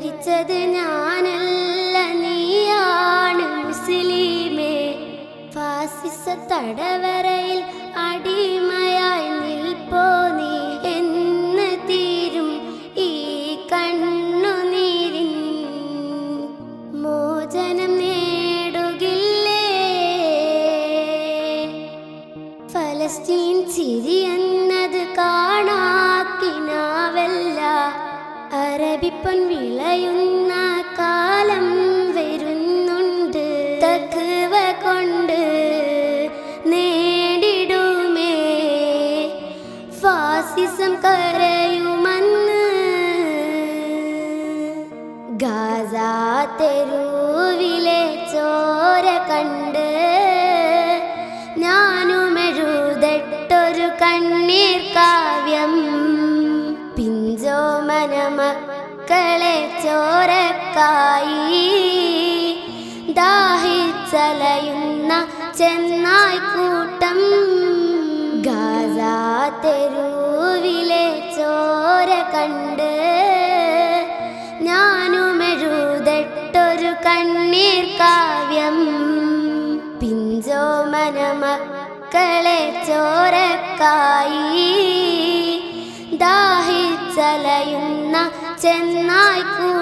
ഭരിച്ചത് ഞാനല്ല നീയാണ് മുസ്ലിമേ. ഫാസിസ തടവറയിൽ അടിമയായി നിൽപ്പോ നീ. എന്ന് തീരും ഈ കണ്ണുനീരിൻ മോചനം നേടുകില്ലേ? ഫലസ്തീൻ ചിരി എന്നത് കാണാക്കിനാവല്ല. അറബിപ്പൊൻ വിളയുന്ന കാലം വരുന്നുണ്ട്. തഖ്വ കൊണ്ട് നേടിടുമേ ഫാസിസം കരയുമെന്ന്. ഗാസ തെരുവിലെ ചോര കണ്ട് ഞാനുമെഴുതട്ടൊരു കണ്ണീർ കാവ്യം. പിഞ്ചോമന മക്കളെ ചോരക്കായി ദാഹിച്ചലയുന്ന ചെന്നായ്ക്കൂട്ടം. ഗാസ തെരുവിലെ ചോര കണ്ട് ഞാനുമെഴുതട്ടൊരു കണ്ണീർ കാവ്യം. പിഞ്ചോമന മക്കളെ ചോരക്കായി ദാഹിച്ചലയുന്ന ചെന്നായ്ക്കൂ